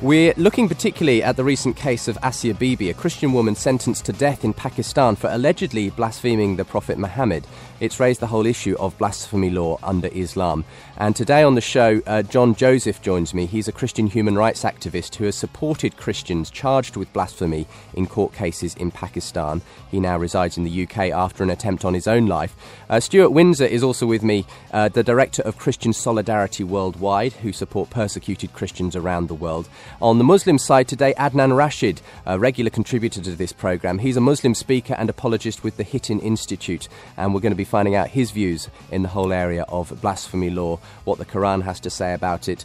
We're looking particularly at the recent case of Asia Bibi, a Christian woman sentenced to death in Pakistan for allegedly blaspheming the Prophet Muhammad. It's raised the whole issue of blasphemy law under Islam. And today on the show, John Joseph joins me. He's a Christian human rights activist who has supported Christians charged with blasphemy in court cases in Pakistan. He now resides in the UK after an attempt on his own life. Stuart Windsor is also with me, the Director of Christian Solidarity Worldwide, who support persecuted Christians around the world. On the Muslim side today, Adnan Rashid, a regular contributor to this programme. He's a Muslim speaker and apologist with the Hittin Institute, and we're going to be finding out his views in the whole area of blasphemy law, what the Quran has to say about it,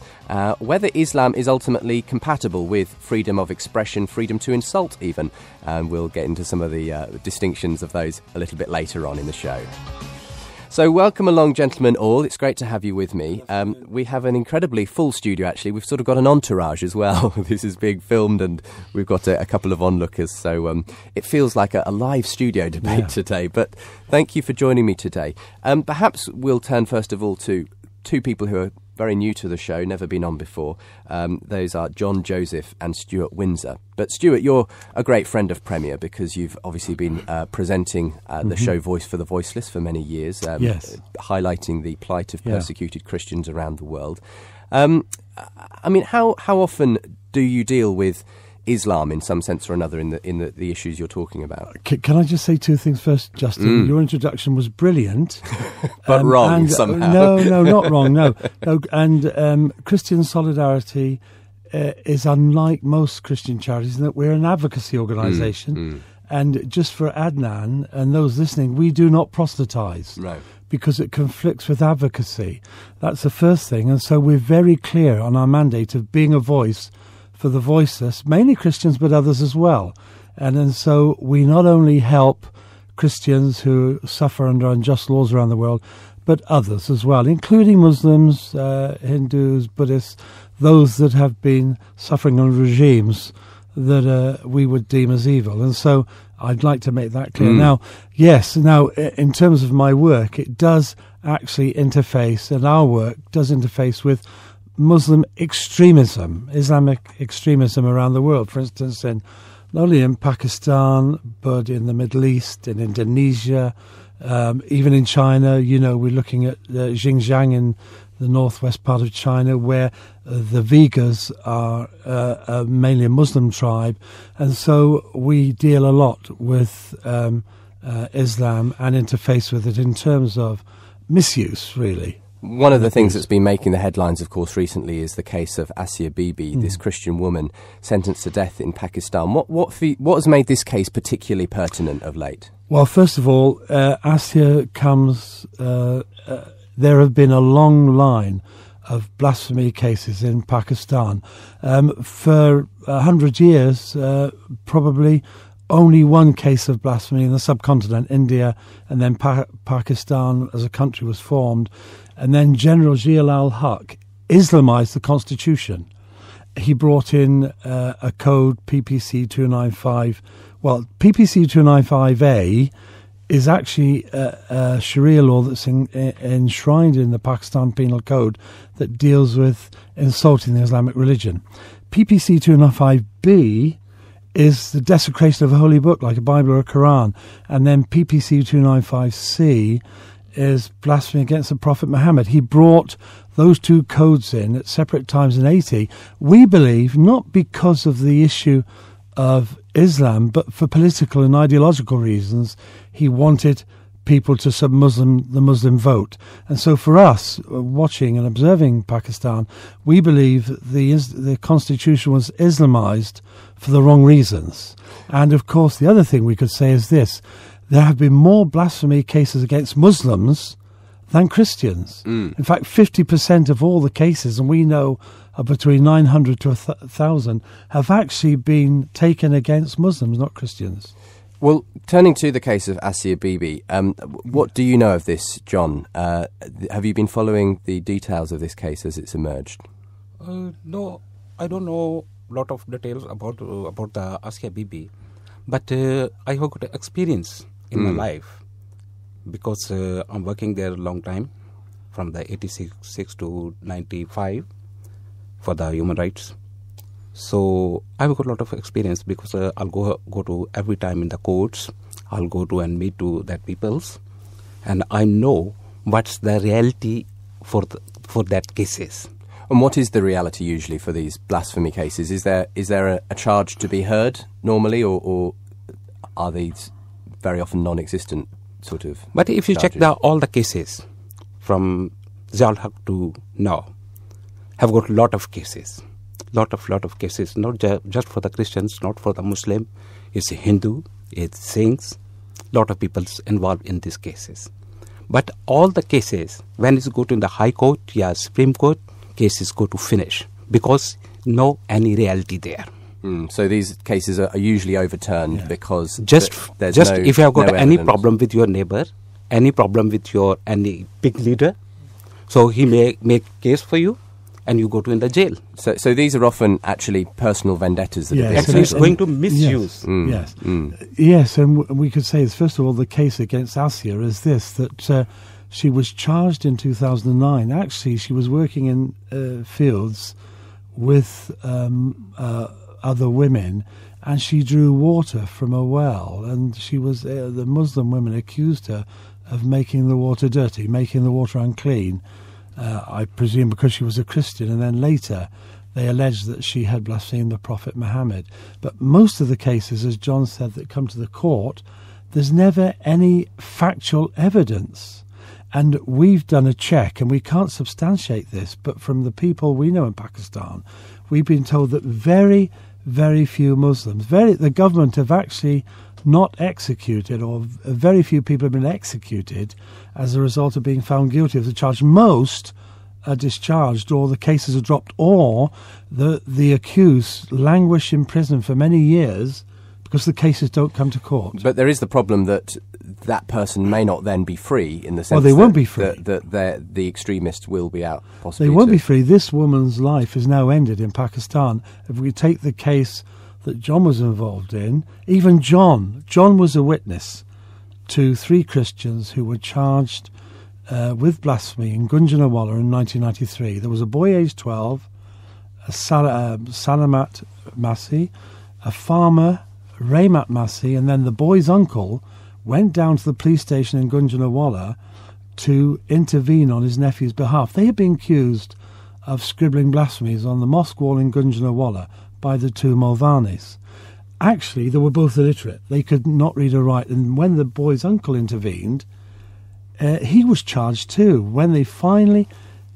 whether Islam is ultimately compatible with freedom of expression, freedom to insult even, and we'll get into some of the distinctions of those a little bit later on in the show. So welcome along, gentlemen all. It's great to have you with me. We have an incredibly full studio, actually. We've sort of got an entourage as well. This is being filmed and we've got a couple of onlookers. So it feels like a live studio debate today. But thank you for joining me today. Perhaps we'll turn first of all to two people who are very new to the show, never been on before. Those are John Joseph and Stuart Windsor. But Stuart, you're a great friend of Premier because you've obviously been presenting the show Voice for the Voiceless for many years, highlighting the plight of persecuted Christians around the world. I mean, how often do you deal with Islam in some sense or another in the issues you're talking about? Can I just say two things first, Justin? Your introduction was brilliant. But wrong somehow. No, not wrong, no. And Christian Solidarity is unlike most Christian charities in that we're an advocacy organisation. And just for Adnan and those listening, we do not proselytise. Right. Because it conflicts with advocacy. That's the first thing. And so we're very clear on our mandate of being a voice for the voiceless, mainly Christians, but others as well. And so we not only help Christians who suffer under unjust laws around the world, but others as well, including Muslims, Hindus, Buddhists, those that have been suffering under regimes that we would deem as evil. And so I'd like to make that clear. Now, in terms of my work, it does actually interface, and our work does interface with Muslim extremism, Islamic extremism around the world. For instance, not only in Pakistan, but in the Middle East, in Indonesia, even in China. You know, we're looking at Xinjiang in the northwest part of China, where the Uyghurs are mainly a Muslim tribe. And so we deal a lot with Islam and interface with it in terms of misuse, really. One of the things that's been making the headlines, of course, recently is the case of Asia Bibi, this Christian woman sentenced to death in Pakistan. What has made this case particularly pertinent of late? Well, first of all, Asia comes... there have been a long line of blasphemy cases in Pakistan. For 100 years, probably only one case of blasphemy in the subcontinent, India, and then Pakistan as a country was formed. And then General Zia al-Haq Islamized the constitution. He brought in a code, PPC 295. Well, PPC 295A is actually a Sharia law that's enshrined in the Pakistan Penal Code that deals with insulting the Islamic religion. PPC 295B is the desecration of a holy book like a Bible or a Quran. And then PPC 295C is blasphemy against the Prophet Muhammad. He brought those two codes in at separate times in 80. We believe not because of the issue of Islam, but for political and ideological reasons. He wanted people to sub-Muslim the Muslim vote. And so for us, watching and observing Pakistan, we believe the constitution was Islamized for the wrong reasons. And of course, the other thing we could say is this: there have been more blasphemy cases against Muslims than Christians. In fact, 50% of all the cases, and we know are between 900 to 1,000, have actually been taken against Muslims, not Christians. Well, turning to the case of Asia Bibi, what do you know of this, John? Have you been following the details of this case as it's emerged? No, I don't know a lot of details about the Asia Bibi, but I have got experience in my life because I'm working there a long time, from the 86 to 95 for the human rights. So I've got a lot of experience because I'll go to every time in the courts. I'll go to and meet to that peoples, and I know what's the reality for that cases. And what is the reality usually for these blasphemy cases? Is there a charge to be heard normally, or are these very often non-existent sort of? But if you charges? check all the cases from Ziaul Haq to now, have got lot of cases, lot of cases. Not just for the Christians, not for the Muslim. It's a Hindu, it's Sikhs, lot of people involved in these cases. But all the cases, when it's go to the High Court, Supreme Court, cases go to finish because no any reality there. So these cases are usually overturned because just there's if you have got any evidence. problem with your neighbor, any problem with your any big leader, so he may make case for you, and you go to in the jail. So these are often actually personal vendettas that are being Actually, it's settled. going to misuse. Yes, and we could say, first of all, the case against Asya is this, that she was charged in 2009. Actually, she was working in fields with other women, and she drew water from a well, and she was the Muslim women accused her of making the water dirty, making the water unclean, I presume because she was a Christian, and then later they alleged that she had blasphemed the Prophet Muhammad. But most of the cases, as John said, that come to the court, there's never any factual evidence. And we've done a check, and we can't substantiate this, but from the people we know in Pakistan, we've been told that very, very few Muslims, the government have actually not executed, or very few people have been executed as a result of being found guilty of the charge. Most are discharged, or the cases are dropped, or the accused languish in prison for many years because the cases don't come to court. But there is the problem that person may not then be free, in the sense they won't be free. That the extremists will be out possibly. They won't be free. This woman's life is now ended in Pakistan. If we take the case that John was involved in, even John was a witness to 3 Christians who were charged with blasphemy in Gunjanawala in 1993. There was a boy aged 12, a Salamat Masi, a farmer, Raymat Masi, and then the boy's uncle went down to the police station in Gunjanawala to intervene on his nephew's behalf. They had been accused of scribbling blasphemies on the mosque wall in Gunjanawala by the 2 Mulvanis. Actually, they were both illiterate. They could not read or write. And when the boy's uncle intervened, he was charged too. When they finally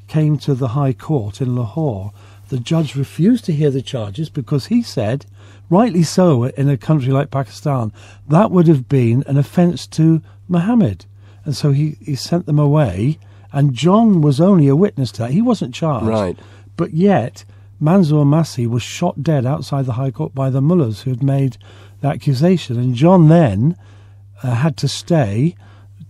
came to the High Court in Lahore, the judge refused to hear the charges because he said, rightly so, in a country like Pakistan, that would have been an offence to Muhammad. And so he sent them away, and John was only a witness to that. He wasn't charged. Right. But yet, Manzoor Masi was shot dead outside the High Court by the mullahs who had made the accusation. And John then had to stay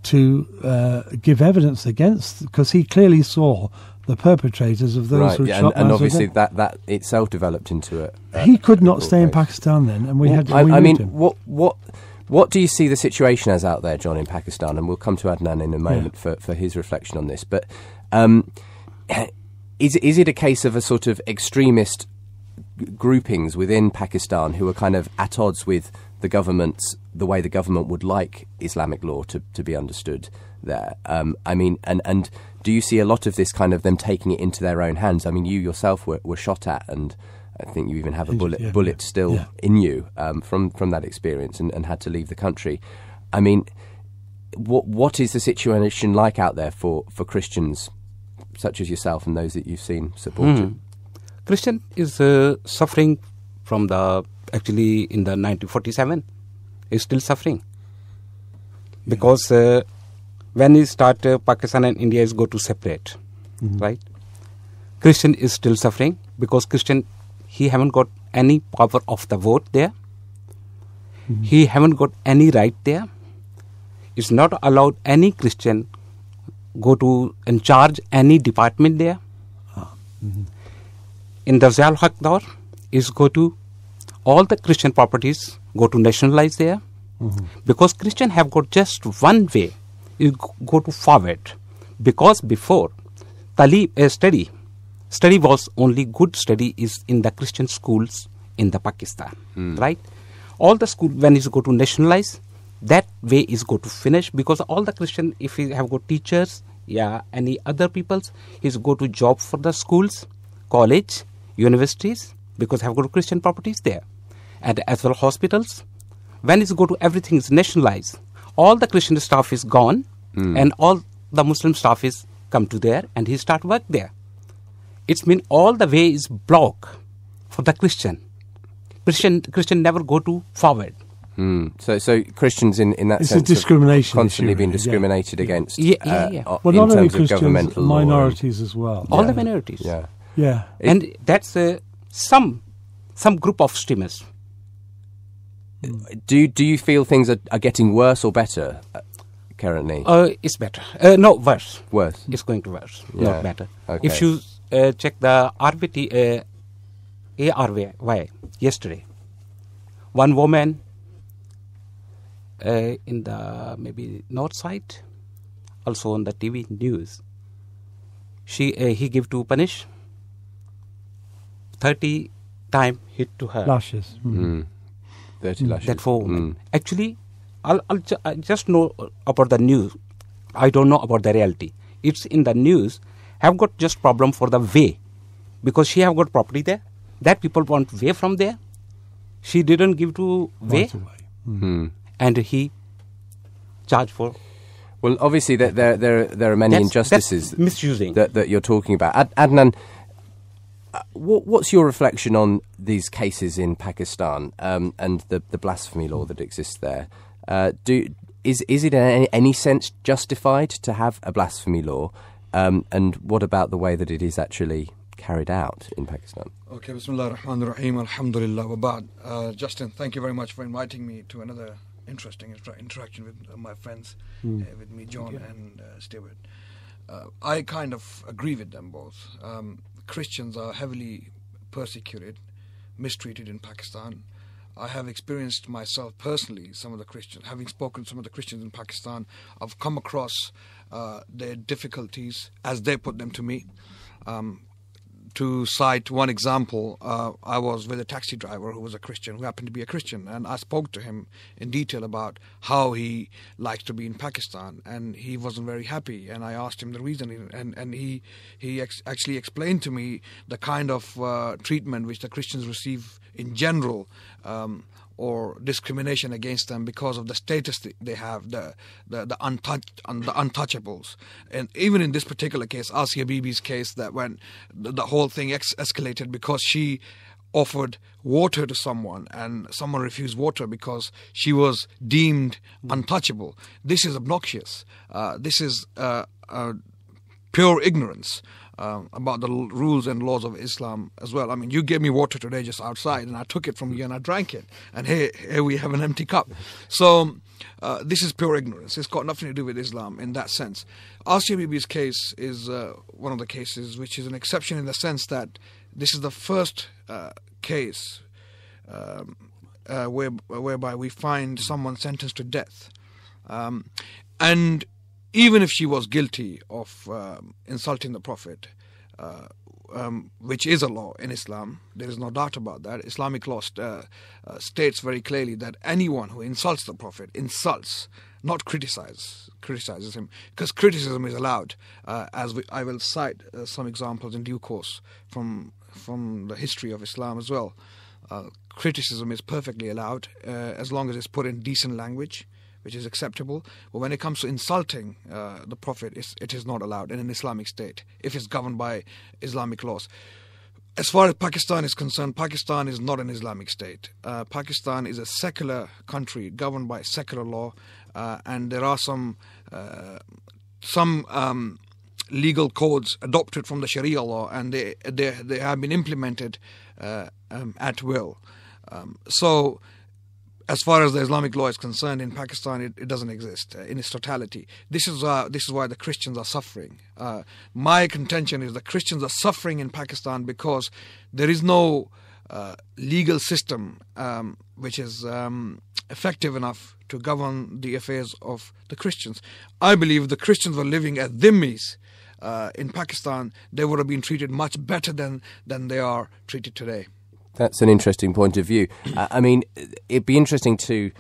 to give evidence against, because he clearly saw the perpetrators of those who shot Manzoor. And obviously that itself developed into it. He could not stay in Pakistan then, and we had to remove him. What do you see the situation as out there, John, in Pakistan? And we'll come to Adnan in a moment for his reflection on this. But is it a case of a sort of extremist groupings within Pakistan who are kind of at odds with the government's, the way the government would like Islamic law to be understood there? I mean, and do you see a lot of this kind of them taking it into their own hands? I mean, you yourself were shot at, and I think you even have a bullet still in you from that experience, and had to leave the country. I mean, what is the situation like out there for Christians such as yourself and those that you've seen supported? Christian is suffering from actually in the 1947 is still suffering because when he start Pakistan and India is go to separate, right? Christian is still suffering because Christian, he haven't got any power of the vote there. He haven't got any right there. It's not allowed any Christian go to and charge any department there. In the Ziaul Haq Daur is go to all the Christian properties go to nationalize there, because Christian have got just one way, you go to forward, because before study study was only good study is in the Christian schools in the Pakistan, right? All the school, when is go to nationalize, that way is go to finish, because all the Christian, if he have got teachers, any other peoples, he's go to job for the schools, college, universities, because have got Christian properties there, and as well hospitals. When is go to everything is nationalized, all the Christian staff is gone, and all the Muslim staff is come to there, and he start work there. It's mean all the way is block for the Christian. Christian never go to forward. So Christians in that It's sense a discrimination have constantly issue, been really, discriminated against. Well, In not only terms of Christians, governmental law minorities as well. All the minorities. Yeah. And that's some group of streamers. Do you feel things are getting worse or better currently? It's better. No, worse. Worse. It's going to worse, Yeah. not better. Okay. If you check the RBT, ARY yesterday, one woman in the maybe north side, also on the TV news, he give to punish 30 time hit to her. Lashes. 30 lashes. That for women. Actually, I just know about the news. I don't know about the reality. It's in the news. Have got just problem for the way, because she have got property there. That people want way from there. She didn't give to way, Right away. and he charged for. Well, obviously there are many injustices That's misusing. that you're talking about. Adnan, what's your reflection on these cases in Pakistan and the blasphemy law that exists there? Is it in any sense justified to have a blasphemy law? And what about the way that it is actually carried out in Pakistan? Okay, Bismillah ar-Rahman ar-Rahim, Alhamdulillah wa ba'd. Justin, thank you very much for inviting me to another interesting interaction with my friends, with me, John and Stuart. I kind of agree with them both. Christians are heavily persecuted, mistreated in Pakistan. I have experienced myself personally some of the Christians, having spoken to some of the Christians in Pakistan. I've come across their difficulties as they put them to me. To cite one example, I was with a taxi driver who was a Christian, who happened to be a Christian, and I spoke to him in detail about how he likes to be in Pakistan, and he wasn't very happy, and I asked him the reason, and he actually explained to me the kind of treatment which the Christians receive in general, or discrimination against them because of the status they have, the untouchables. And even in this particular case, Asia Bibi's case, that when the whole thing escalated because she offered water to someone and someone refused water because she was deemed untouchable. This is obnoxious. This is pure ignorance about the rules and laws of Islam as well. I mean, you gave me water today just outside, and I took it from you and I drank it, and here we have an empty cup. So this is pure ignorance. It's got nothing to do with Islam in that sense. Asia Bibi's case is one of the cases which is an exception in the sense that this is the first case whereby we find someone sentenced to death. And even if she was guilty of insulting the Prophet, which is a law in Islam, there is no doubt about that. Islamic law states very clearly that anyone who insults the Prophet, not criticizes him, because criticism is allowed. I will cite some examples in due course from the history of Islam as well. Criticism is perfectly allowed as long as it's put in decent language, which is acceptable. But when it comes to insulting the Prophet, it is not allowed in an Islamic state if it's governed by Islamic laws. As far as Pakistan is concerned, Pakistan is not an Islamic state. Pakistan is a secular country governed by secular law, and there are some legal codes adopted from the Sharia law, and they have been implemented at will. So as far as the Islamic law is concerned in Pakistan, it doesn't exist in its totality. This is why the Christians are suffering. My contention is the Christians are suffering in Pakistan because there is no legal system which is effective enough to govern the affairs of the Christians. I believe the Christians were living as dhimmis, in Pakistan, they would have been treated much better than they are treated today. That's an interesting point of view. I mean, it'd be interesting to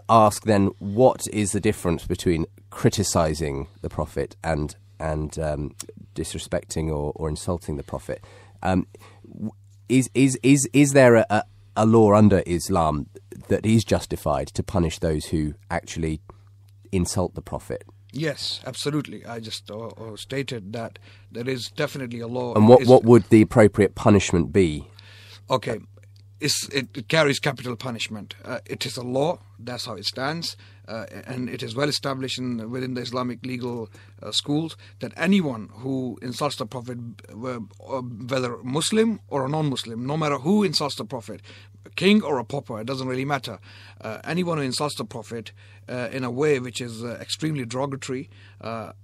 ask then, what is the difference between criticising the Prophet and disrespecting or insulting the Prophet? Is there a law under Islam that is justified to punish those who actually insult the Prophet? Yes, absolutely. I just stated that there is definitely a law. And what would the appropriate punishment be? Okay, it carries capital punishment. It is a law, that's how it stands, and it is well established within the Islamic legal schools that anyone who insults the Prophet, whether Muslim or a non-Muslim, no matter who insults the Prophet, a king or a pauper, it doesn't really matter. Anyone who insults the Prophet in a way which is extremely derogatory,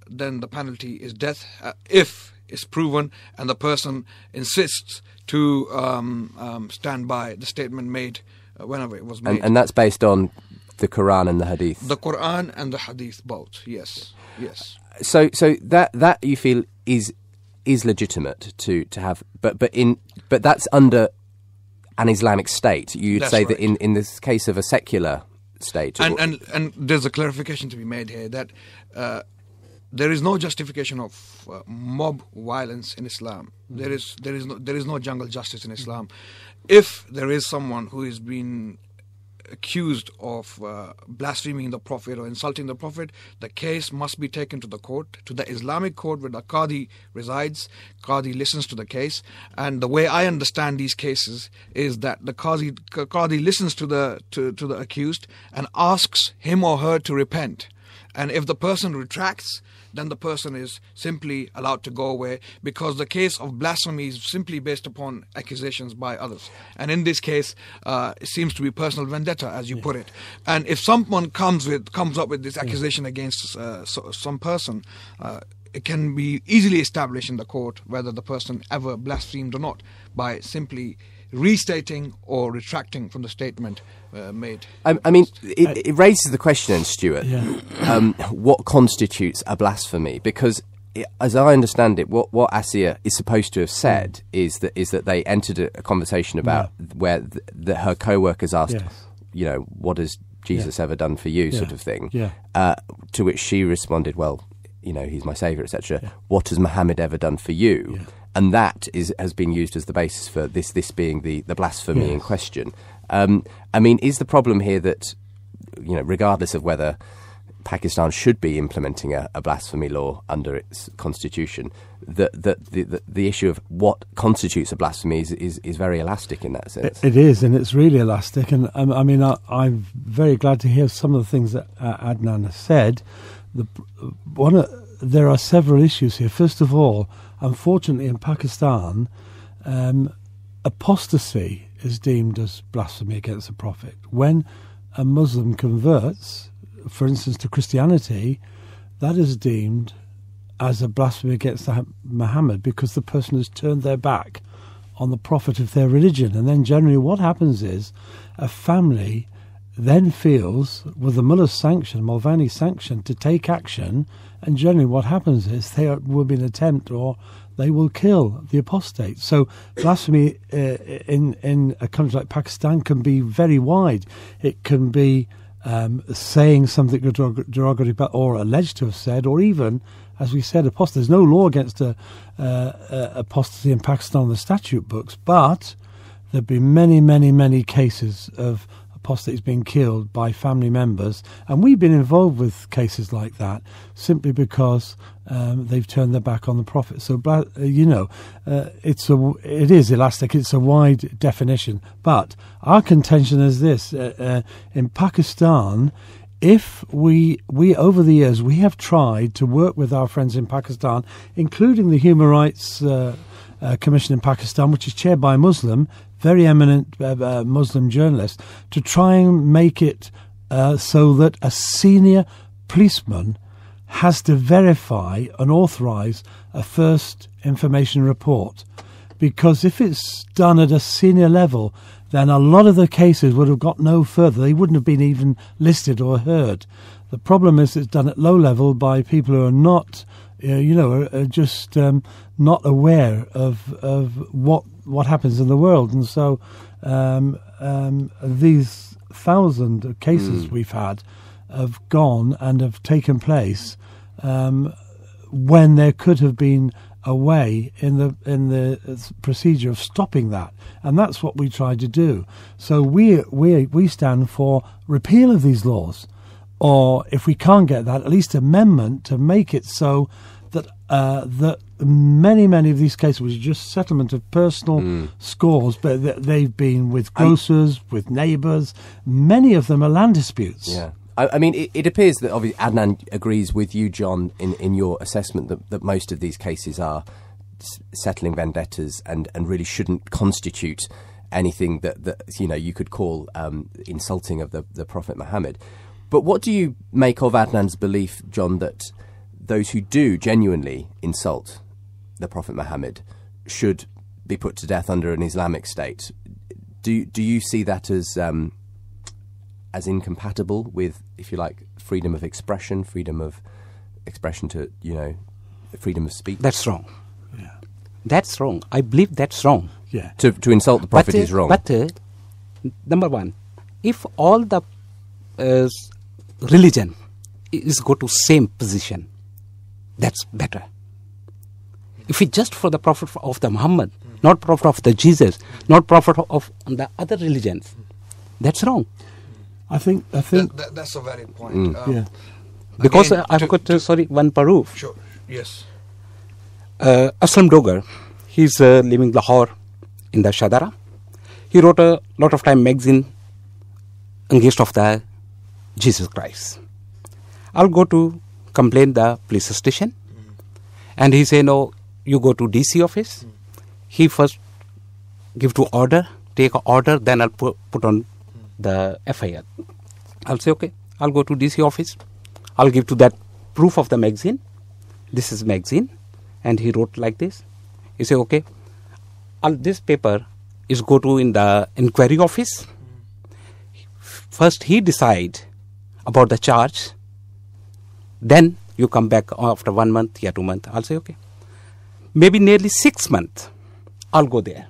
then the penalty is death if it's proven and the person insists to stand by the statement made whenever it was made. And that's based on the Quran and the Hadith? The Quran and the Hadith, both, yes. So that you feel is legitimate to have, but that's under an Islamic state. You'd That's say right. that in this case of a secular state. And there's a clarification to be made here that there is no justification of mob violence in Islam. There is no jungle justice in Islam. If there is someone who is being accused of blaspheming the Prophet or insulting the Prophet, the case must be taken to the court, to the Islamic court where the Qadi resides. Qadi listens to the case, and the way I understand these cases is that the Qadi listens to the accused and asks him or her to repent. And if the person retracts, then the person is simply allowed to go away, because the case of blasphemy is simply based upon accusations by others. And in this case, it seems to be personal vendetta, as you put it. And if someone comes up with this accusation against some person, it can be easily established in the court whether the person ever blasphemed or not by simply restating or retracting from the statement made. I mean, it raises the question, Stuart, what constitutes a blasphemy? Because, as I understand it, what Asiya is supposed to have said is that they entered a conversation about where her co-workers asked, what has Jesus ever done for you, sort of thing. To which she responded, well, he's my saviour, etc. What has Muhammad ever done for you? And that has been used as the basis for this being the blasphemy in question. I mean, is the problem here that, regardless of whether Pakistan should be implementing a blasphemy law under its constitution, that the issue of what constitutes a blasphemy is very elastic in that sense? It is, and it's really elastic. And I mean, I'm very glad to hear some of the things that Adnan has said. There are several issues here. First of all, unfortunately, in Pakistan, apostasy is deemed as blasphemy against the Prophet. When a Muslim converts, for instance, to Christianity, that is deemed as a blasphemy against Muhammad, because the person has turned their back on the Prophet of their religion. And then generally what happens is a family then feels, with the Mullah's sanction, Mulvani's sanction, to take action, and generally what happens is there will be an attempt, or they will kill the apostate. So blasphemy in a country like Pakistan can be very wide. It can be saying something derogatory or alleged to have said, or even, as we said, apostasy. There's no law against apostasy in Pakistan in the statute books, but there have been many, many, many cases of apostates being killed by family members, and we've been involved with cases like that simply because they've turned their back on the Prophet. So it is elastic. It's a wide definition, but our contention is this: in Pakistan, if we over the years we have tried to work with our friends in Pakistan, including the Human Rights Commission in Pakistan, which is chaired by a Muslim, very eminent Muslim journalist, to try and make it so that a senior policeman has to verify and authorise a first information report. Because if it's done at a senior level, then a lot of the cases would have got no further. They wouldn't have been even listed or heard. The problem is it's done at low level by people who are not are just not aware of what happens in the world, and so these 1,000 cases we've had have gone and have taken place when there could have been a way in the procedure of stopping that, and that's what we try to do. So we stand for repeal of these laws, or if we can't get that, at least amendment to make it so that that many of these cases was just settlement of personal scores, but they've been with grocers, with neighbours. Many of them are land disputes. Yeah. I mean, it appears that obviously Adnan agrees with you, John, in your assessment that most of these cases are settling vendettas and really shouldn't constitute anything that you could call insulting of the Prophet Muhammad. But what do you make of Adnan's belief, John, that those who do genuinely insult the Prophet Muhammad should be put to death under an Islamic state? Do you see that as incompatible with, if you like, freedom of expression to, freedom of speech? That's wrong. Yeah. That's wrong. I believe that's wrong. Yeah. To insult the Prophet is wrong. But, number one, if all the religion is go to same position, that's better. If it's just for the Prophet of the Muhammad, not Prophet of the Jesus, not Prophet of the other religions, that's wrong. I think that's a valid point. Yeah. Because I've got one proof. Sure. Yes. Aslam Dogar, he's living Lahore in the Shadara. He wrote a lot of time magazine against of the Jesus Christ. I'll go to complain the police station, and he say, no, you go to DC office. He first give to order, take a order, then I'll put on the FIR. I'll say, okay, I'll go to DC office. I'll give to that proof of the magazine. This is magazine. And he wrote like this. He say, okay, this paper is go to in the inquiry office. First he decide about the charge. Then you come back after 1 month, 2 months. I'll say, okay. Maybe nearly 6 months, I'll go there.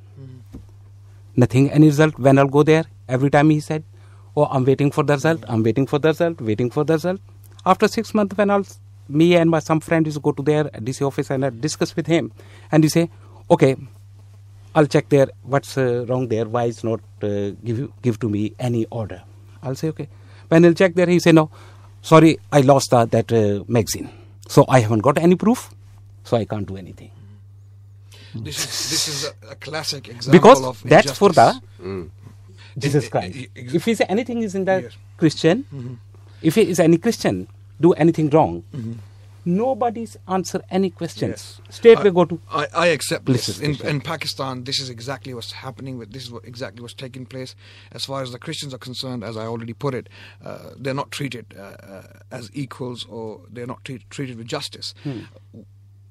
Nothing, any result. When I'll go there, every time he said, oh, I'm waiting for the result, waiting for the result. After 6 months, when me and some friends go to their DC office and I discuss with him, and he say, okay, I'll check there, what's wrong there, why it's not give to me any order. I'll say, okay. When he'll check there, he say, no, sorry, I lost that magazine. So I haven't got any proof, so I can't do anything. This is a classic example because of that's injustice. for the Jesus Christ. If he say anything is in the Christian, if he is any Christian, do anything wrong, nobody's answer any questions. Straight we go to. I accept this. In Pakistan, this is exactly what's happening. This is exactly what's taking place. As far as the Christians are concerned, as I already put it, they're not treated as equals, or they're not treated with justice.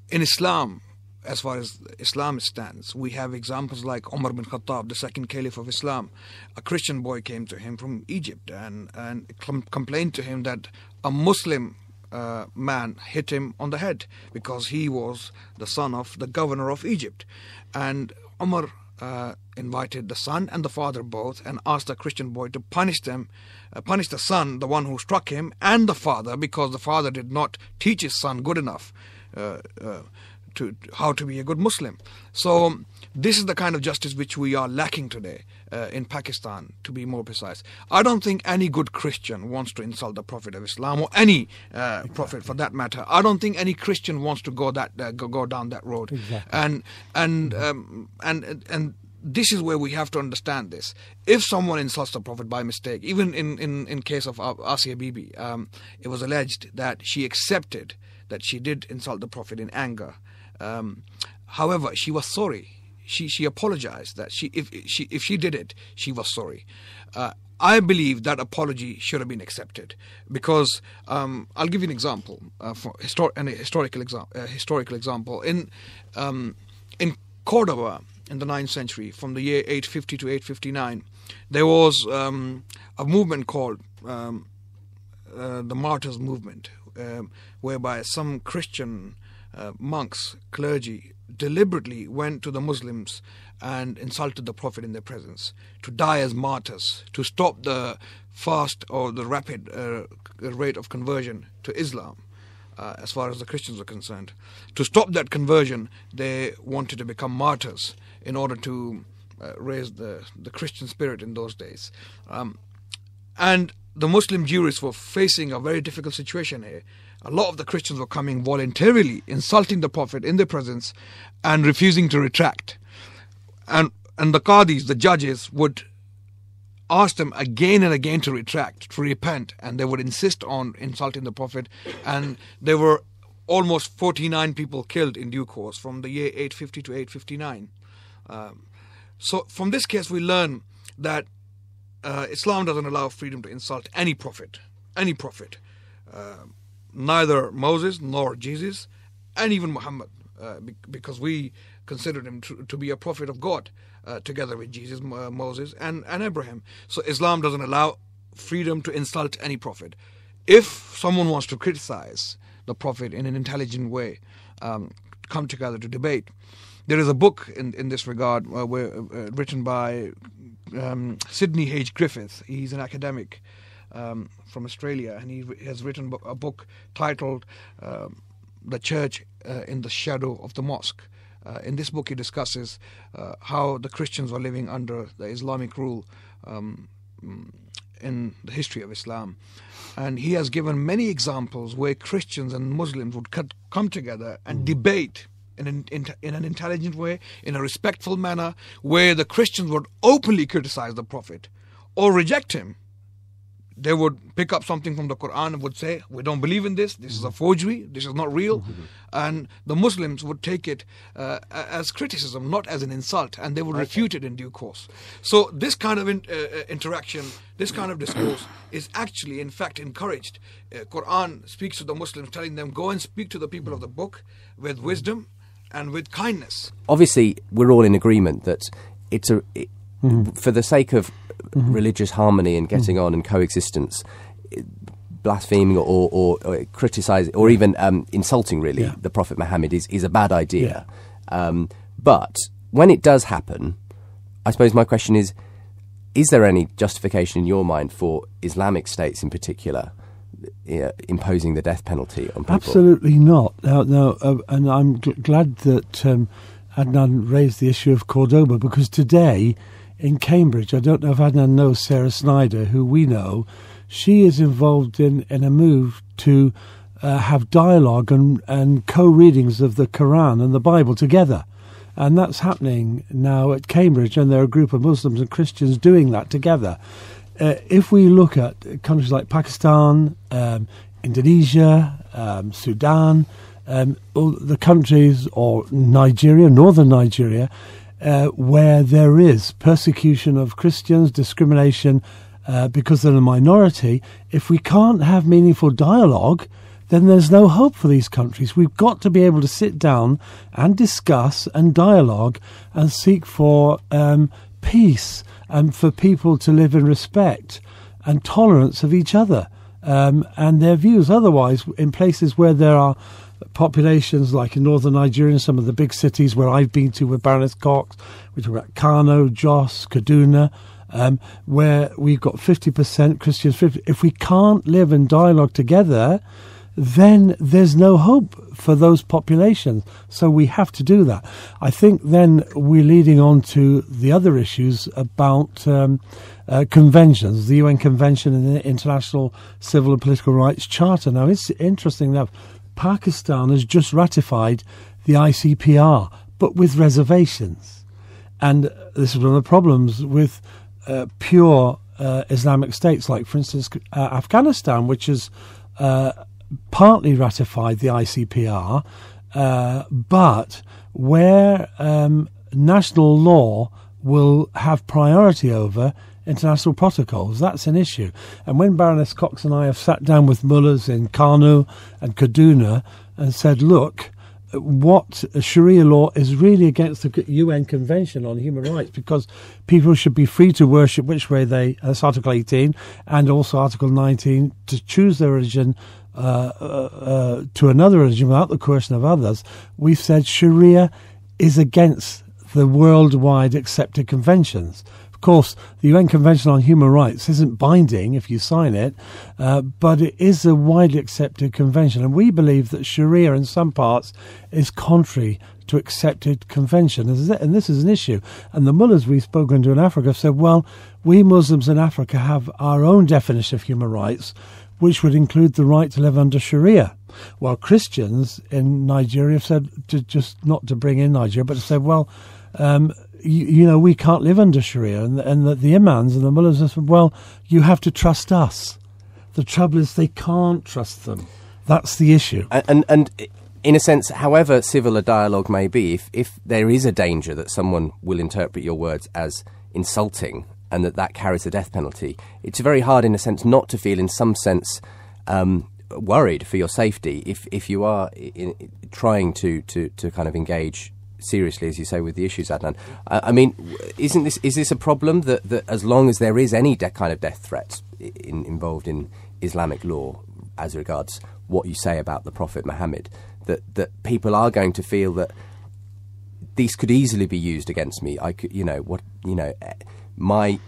In Islam, as far as Islam stands, we have examples like Umar bin Khattab, the second caliph of Islam. A Christian boy came to him from Egypt and complained to him that a Muslim man hit him on the head because he was the son of the governor of Egypt. And Umar invited the son and the father both and asked the Christian boy to punish the son, the one who struck him, and the father, because the father did not teach his son good enough to how to be a good Muslim. So this is the kind of justice which we are lacking today in Pakistan, to be more precise. I don't think any good Christian wants to insult the Prophet of Islam, or any prophet for that matter. I don't think any Christian wants to go down that road. Exactly. And this is where we have to understand this. If someone insults the Prophet by mistake, even in case of Asia Bibi, it was alleged that she accepted that she did insult the Prophet in anger. However, she was sorry. She apologized that if she did it, she was sorry. I believe that apology should have been accepted, because I'll give you an example, historical example. In Cordoba in the 9th century, from the year 850 to 859, there was a movement called the Martyrs Movement, whereby some Christian monks, clergy, deliberately went to the Muslims and insulted the Prophet in their presence, to die as martyrs, to stop the fast or the rapid rate of conversion to Islam, as far as the Christians are concerned. To stop that conversion, they wanted to become martyrs in order to raise the Christian spirit in those days. And the Muslim Jewries were facing a very difficult situation here. A lot of the Christians were coming voluntarily, insulting the Prophet in their presence and refusing to retract. And the Qadis, the judges, would ask them again and again to retract, to repent, and they would insist on insulting the Prophet. And there were almost 49 people killed in due course from the year 850 to 859. So from this case we learn that Islam doesn't allow freedom to insult any prophet, neither Moses nor Jesus, and even Muhammad, because we consider him to be a prophet of God, together with Jesus, Moses, and Abraham. So Islam doesn't allow freedom to insult any prophet. If someone wants to criticize the prophet in an intelligent way, come together to debate. There is a book in this regard written by Sidney H. Griffith. He's an academic from Australia, and he has written a book titled The Church in the Shadow of the Mosque. In this book he discusses how the Christians were living under the Islamic rule in the history of Islam. And he has given many examples where Christians and Muslims would come together and debate in an intelligent way, in a respectful manner, where the Christians would openly criticize the Prophet or reject him. They would pick up something from the Quran and would say, we don't believe in this is a forgery, this is not real. And the Muslims would take it as criticism, not as an insult, and they would refute it in due course. So this kind of interaction, this kind of discourse is actually, in fact, encouraged. Quran speaks to the Muslims, telling them, go and speak to the people of the book with wisdom and with kindness. Obviously, we're all in agreement that for the sake of religious harmony and getting on and coexistence, blaspheming or criticising or even insulting really the Prophet Muhammad is a bad idea. But when it does happen, I suppose my question is there any justification in your mind for Islamic states in particular imposing the death penalty on people? Absolutely not. No, and I'm glad that Adnan raised the issue of Cordoba, because today in Cambridge, I don't know if Adnan knows Sarah Snyder, who we know. She is involved in a move to have dialogue and co-readings of the Quran and the Bible together. And that's happening now at Cambridge, and there are a group of Muslims and Christians doing that together. If we look at countries like Pakistan, Indonesia, Sudan, all the countries, or Nigeria, northern Nigeria, where there is persecution of Christians, discrimination because they're a minority, if we can't have meaningful dialogue, then there's no hope for these countries. We've got to be able to sit down and discuss and dialogue and seek for peace and for people to live in respect and tolerance of each other and their views. Otherwise, in places where there are populations like in northern Nigeria, some of the big cities where I've been to with Baroness Cox, we talk about Kano, Jos, Kaduna, where we've got 50% Christians, 50%. If we can't live in dialogue together, then there's no hope for those populations. So we have to do that. I think then we're leading on to the other issues about conventions, the UN Convention and the International Civil and Political Rights Charter. Now, it's interesting that Pakistan has just ratified the ICPR, but with reservations. And this is one of the problems with pure Islamic states, like, for instance, Afghanistan, which has partly ratified the ICPR, but where national law will have priority over international protocols. That's an issue. And when Baroness Cox and I have sat down with mullahs in Kano and Kaduna and said, look, what Sharia law is really against the UN Convention on Human Rights, because people should be free to worship which way that's Article 18, and also Article 19, to choose their religion to another religion without the coercion of others, we've said Sharia is against the worldwide accepted conventions. Of course, the UN Convention on Human Rights isn't binding if you sign it, but it is a widely accepted convention. And we believe that Sharia in some parts is contrary to accepted convention. And this is an issue. And the mullahs we've spoken to in Africa have said, well, we Muslims in Africa have our own definition of human rights, which would include the right to live under Sharia. While Christians in Nigeria have said, not to bring in Nigeria, but have said, well, we can't live under Sharia, and that the imams and the mullahs have said, well, you have to trust us. The trouble is they can't trust them. That's the issue. And in a sense, however civil a dialogue may be, if there is a danger that someone will interpret your words as insulting and that carries the death penalty, it's very hard in a sense not to feel in some sense worried for your safety if you are trying to kind of engage seriously, as you say, with the issues, Adnan. I mean, is this a problem that as long as there is any kind of death threat involved in Islamic law as regards what you say about the Prophet Muhammad, that people are going to feel that these could easily be used against me? I could, my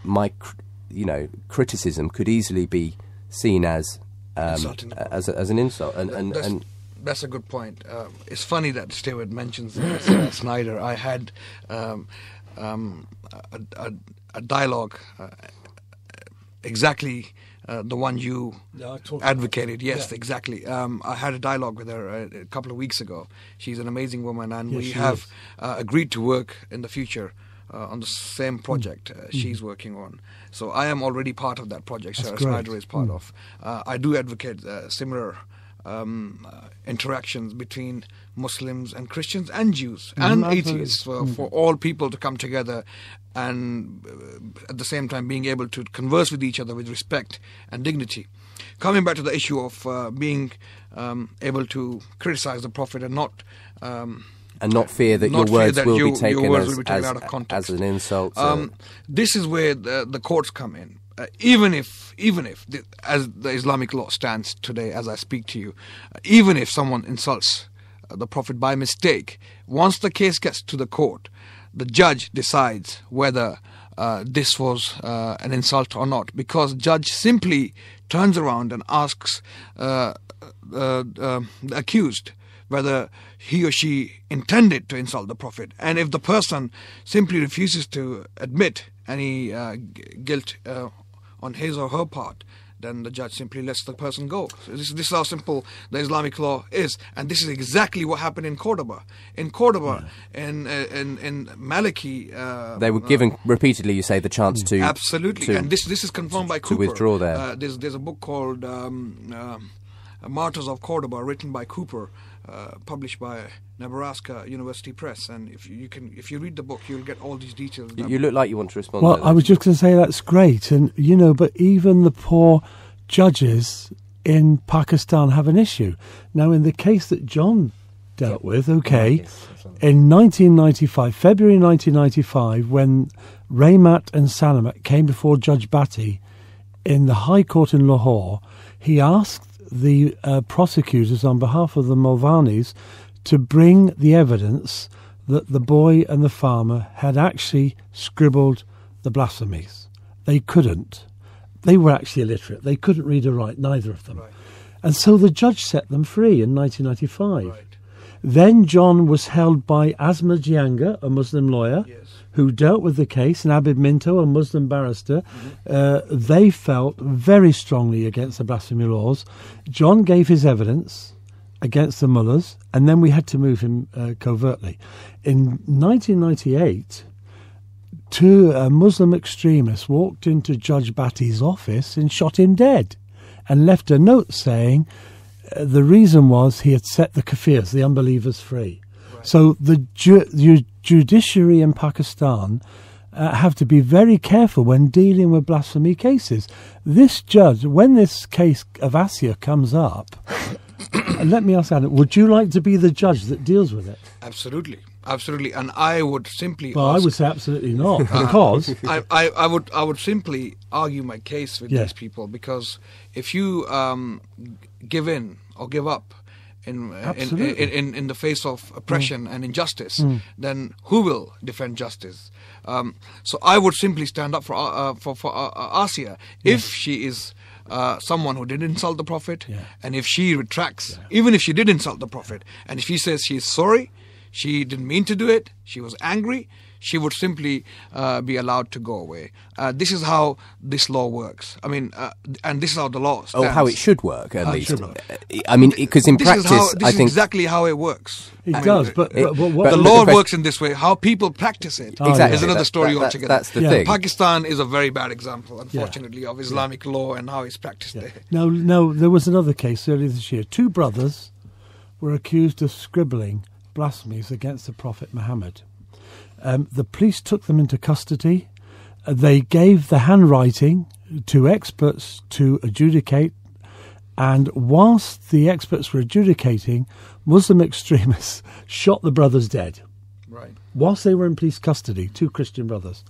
criticism could easily be seen as an insult, and that's a good point. It's funny that Stuart mentions Snyder. I had a dialogue exactly the one you advocated. Yes, exactly. I had a dialogue with her a couple of weeks ago. She's an amazing woman, and we have agreed to work in the future on the same project she's working on. So I am already part of that project. Sarah Snyder is part of. I do advocate similar interactions between Muslims and Christians and Jews and atheists for all people to come together and at the same time being able to converse with each other with respect and dignity. Coming back to the issue of being able to criticize the Prophet and not fear that your words will be taken out of context. As an insult. This is where the courts come in. Even if as the Islamic law stands today, as I speak to you, even if someone insults the Prophet by mistake, once the case gets to the court, the judge decides whether this was an insult or not, because the judge simply turns around and asks the accused whether he or she intended to insult the Prophet. And if the person simply refuses to admit any guilt on his or her part, then the judge simply lets the person go. So this is how simple the Islamic law is, and this is exactly what happened in Cordoba. In Cordoba, in Maliki, they were given repeatedly, you say, the chance to absolutely, and this is confirmed by Cooper. To withdraw there. There's a book called Martyrs of Cordoba, written by Cooper, published by Nebraska University Press, and if you read the book, you'll get all these details. You look like you want to respond. Well, I was just going to say that's great, and but even the poor judges in Pakistan have an issue. Now, in the case that John dealt with, in 1995, February 1995, when Rahmat and Salamat came before Judge Bhatti in the High Court in Lahore, he asked the prosecutors on behalf of the Mulvanis to bring the evidence that the boy and the farmer had actually scribbled the blasphemies. They couldn't. They were actually illiterate. They couldn't read or write, neither of them. Right. And so the judge set them free in 1995. Right. Then John was held by Asma Jianga, a Muslim lawyer, who dealt with the case, and Abid Minto, a Muslim barrister. They felt very strongly against the blasphemy laws. John gave his evidence against the mullahs, and then we had to move him covertly. In 1998, two Muslim extremists walked into Judge Bhatti's office and shot him dead, and left a note saying the reason was he had set the kafirs, the unbelievers, free. Right. So the judiciary in Pakistan have to be very careful when dealing with blasphemy cases. This judge, when this case of Asya comes up, let me ask Adam, would you like to be the judge that deals with it? Absolutely. Absolutely, and I would simply Well, ask, I would say absolutely not, because I would simply argue my case with Yeah. these people, because if you give in or give up in the face of oppression and injustice, then who will defend justice? So I would simply stand up for Asiya if she is someone who did insult the Prophet, and if she retracts, even if she did insult the Prophet, and if she says she is sorry, she didn't mean to do it, she was angry, she would simply be allowed to go away. This is how this law works. I mean, and this is how the law stands. Oh, how it should work, at least. should work. I mean, because in practice, this I is think exactly how it works. it I mean, does. But what but the the law question- works in this way. How people practice it Exactly. is another story altogether. That's the Yeah. thing. Pakistan is a very bad example, unfortunately, of Islamic law and how it's practiced there. No, there was another case earlier this year. 2 brothers were accused of scribbling blasphemies against the Prophet Muhammad. The police took them into custody. They gave the handwriting to experts to adjudicate, and whilst the experts were adjudicating, Muslim extremists shot the brothers dead. Right. Whilst they were in police custody, 2 Christian brothers.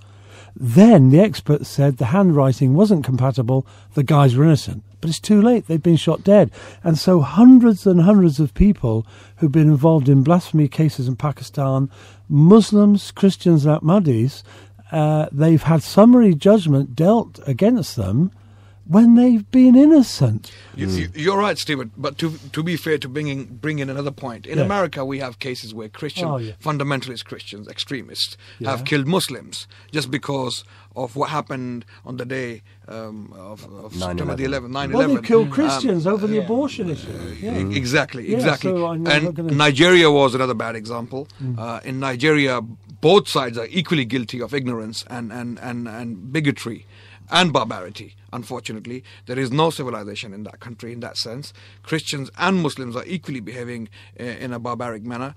Then the experts said the handwriting wasn't compatible, the guys were innocent. But it's too late, they've been shot dead. And so hundreds and hundreds of people who've been involved in blasphemy cases in Pakistan, Muslims, Christians and Ahmadis, they've had summary judgment dealt against them when they've been innocent. You're right, Stuart. But to be fair, to bring in another point, in America we have cases where fundamentalist Christians, extremists, have killed Muslims just because of what happened on the day of September the 11th, 9/11. Well, they killed Christians over the abortion issue. Exactly. So Nigeria was another bad example. In Nigeria, both sides are equally guilty of ignorance and bigotry and barbarity. Unfortunately, there is no civilization in that country in that sense. Christians and Muslims are equally behaving in a barbaric manner.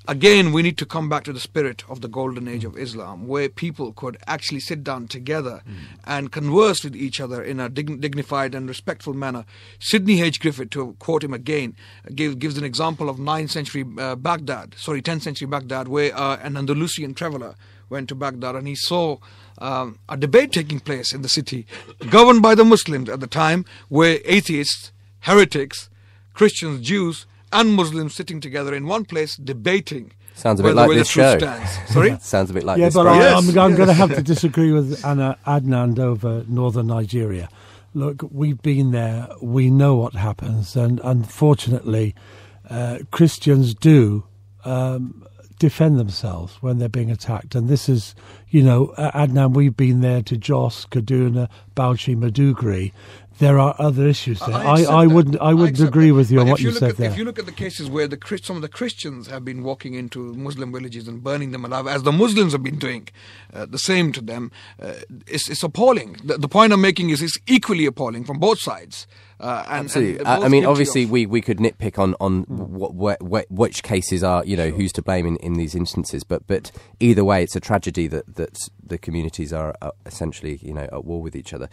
Again, we need to come back to the spirit of the golden age of Islam, where people could actually sit down together and converse with each other in a dignified and respectful manner. Sidney H. Griffith, to quote him again, gives an example of 10th century Baghdad, where an Andalusian traveller went to Baghdad and he saw a debate taking place in the city, governed by the Muslims at the time, where atheists, heretics, Christians, Jews, and Muslims sitting together in one place debating. Sounds a bit like where this the truth show. stands. Sorry? Sounds a bit like Yeah, this but program. I'm going to have to disagree with Adnan over northern Nigeria. Look, we've been there. We know what happens. And unfortunately, Christians do defend themselves when they're being attacked. And this is, Adnan, we've been there to Jos, Kaduna, Bauchi, Maiduguri. There are other issues there. I wouldn't agree with you on what you said there. If you look at the cases where some of the Christians have been walking into Muslim villages and burning them alive, as the Muslims have been doing the same to them, it's appalling. The point I'm making is it's equally appalling from both sides. Absolutely. I mean, obviously, we could nitpick on which cases are, who's to blame in these instances. But either way, it's a tragedy that the communities are essentially, at war with each other.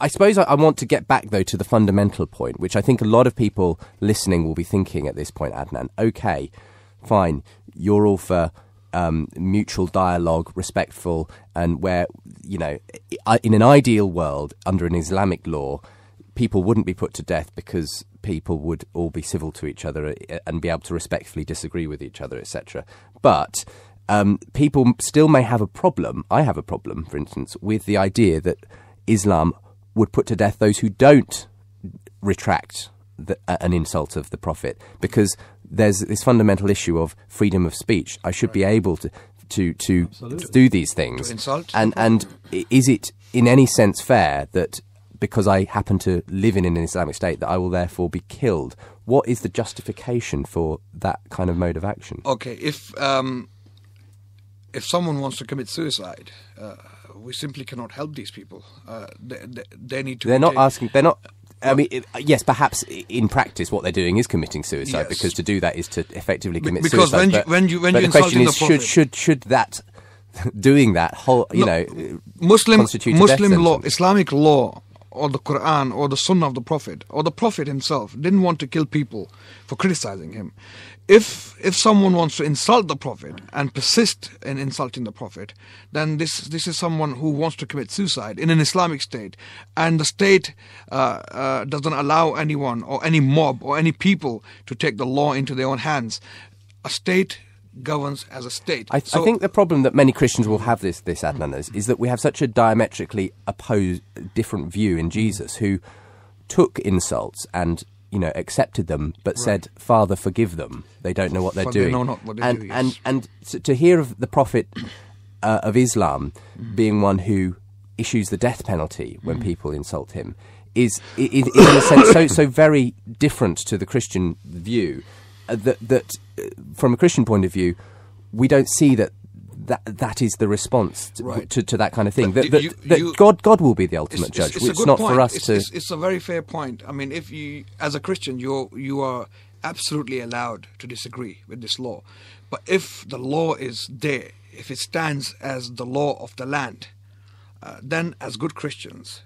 I suppose I want to get back, though, to the fundamental point, which I think a lot of people listening will be thinking at this point, Adnan. Okay, fine, you're all for mutual dialogue, respectful, and where, in an ideal world, under an Islamic law, people wouldn't be put to death because people would all be civil to each other and be able to respectfully disagree with each other, etc. But people still may have a problem. I have a problem, for instance, with the idea that Islam would put to death those who don't retract an insult of the Prophet, because there's this fundamental issue of freedom of speech. I should be able to do these things. To insult. And is it in any sense fair that because I happen to live in an Islamic state that I will therefore be killed? What is the justification for that kind of mode of action? Okay, if someone wants to commit suicide, we simply cannot help these people. They need to. They're not asking. They're not. I mean, yes, perhaps in practice, what they're doing is committing suicide, because to do that is to effectively commit suicide. Because when you the question is, the Prophet, should that doing that whole, Muslim constitute a death law, sentence? Islamic law or the Quran or the Sunnah of the Prophet or the Prophet himself didn't want to kill people for criticizing him. If someone wants to insult the Prophet and persist in insulting the Prophet, then this is someone who wants to commit suicide in an Islamic state, and the state doesn't allow anyone or any mob or any people to take the law into their own hands. A state governs as a state. I think the problem that many Christians will have this Adnan, is that we have such a diametrically opposed, different view in Jesus, who took insults and accepted them, but said, "Father, forgive them. They don't know what they're doing." They know not what they do, yes. And to hear of the Prophet of Islam being one who issues the death penalty when people insult him is in a sense so very different to the Christian view that from a Christian point of view, we don't see that is the response to that kind of thing. God will be the ultimate judge. It's not for us to. It's a very fair point. I mean, if you, as a Christian, you are absolutely allowed to disagree with this law, but if the law is there, if it stands as the law of the land, then as good Christians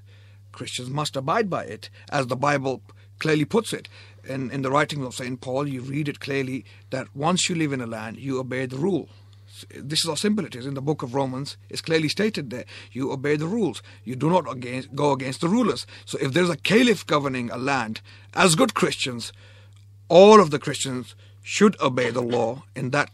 must abide by it, as the Bible clearly puts it. In the writings of St. Paul, you read it clearly that once you live in a land, you obey the rule. This is how simple it is. In the book of Romans, it's clearly stated there. You obey the rules. You do not go against the rulers. So if there's a caliph governing a land, as good Christians, all of the Christians should obey the law in that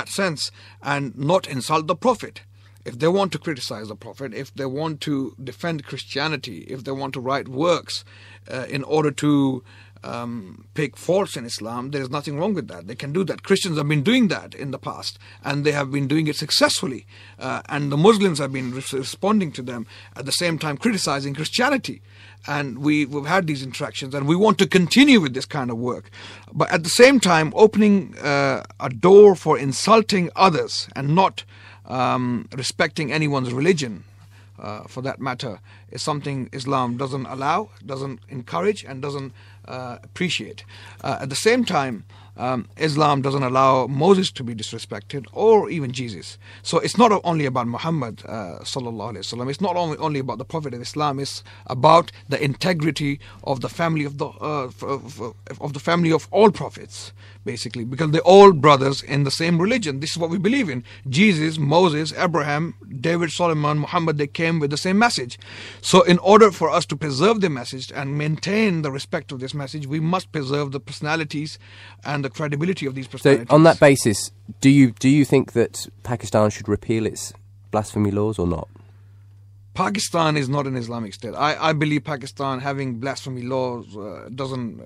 sense, and not insult the Prophet. If they want to criticize the Prophet, if they want to defend Christianity, if they want to write works in order to pick faults in Islam, there is nothing wrong with that. They can do that. Christians have been doing that in the past, and they have been doing it successfully. And the Muslims have been responding to them, at the same time criticizing Christianity. And we've had these interactions, and we want to continue with this kind of work. But at the same time, opening a door for insulting others and not respecting anyone's religion, for that matter, is something Islam doesn't allow, doesn't encourage, and doesn't appreciate. At the same time, Islam doesn't allow Moses to be disrespected, or even Jesus. So it's not only about Muhammad sallallahu alaihi wasallam. It's not only about the Prophet of Islam. It's about the integrity of the family of the family of all prophets, basically, because they're all brothers in the same religion. This is what we believe in. Jesus, Moses, Abraham, David, Solomon, Muhammad, they came with the same message. So in order for us to preserve the message and maintain the respect of this message, we must preserve the personalities and the credibility of these personalities. So on that basis, do you think that Pakistan should repeal its blasphemy laws or not? Pakistan is not an Islamic state. I believe Pakistan having blasphemy laws doesn't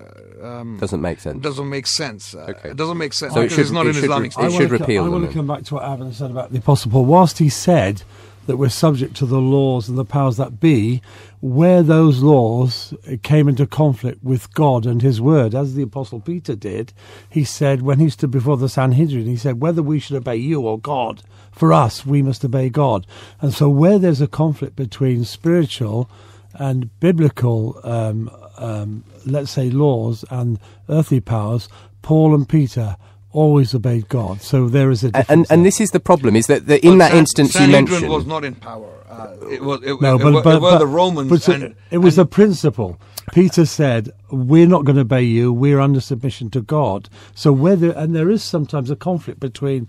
make sense. Doesn't make sense. Okay. It doesn't make sense So because it's not an Islamic state. It should repeal them. I want to come back to what Adnan said about the Apostle Paul. Whilst he said that we're subject to the laws and the powers that be, where those laws came into conflict with God and his word, as the Apostle Peter did, he said, when he stood before the Sanhedrin, he said, whether we should obey you or God, for us, we must obey God. And so where there's a conflict between spiritual and biblical, let's say, laws and earthly powers, Paul and Peter always obeyed God. So there is a difference. And this is the problem, is that in that instance you mentioned... Sanhedrin was not in power. It was the Romans. But it was a principle. Peter said, we're not going to obey you, we're under submission to God. So there is sometimes a conflict between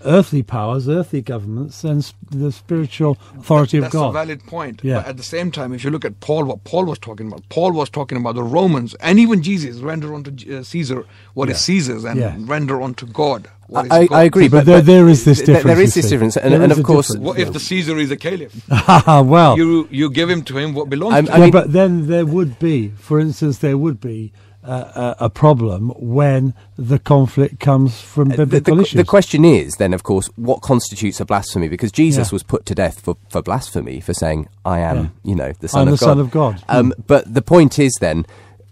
earthly powers, earthly governments, and the spiritual authority of God. That's a valid point. Yeah. But at the same time, if you look at Paul, what Paul was talking about the Romans, and even Jesus, render unto Caesar what is Caesar's, and render unto God what is God's. I agree, but there is this difference. There is this difference, and of course... What if the Caesar is a caliph? Well... You give him to him what belongs to him. him. But then there would be, for instance, a problem when the conflict comes from biblical issues. The question is then, of course, what constitutes a blasphemy? Because Jesus was put to death for blasphemy, for saying, I am, the Son of God. Son of God. But the point is then,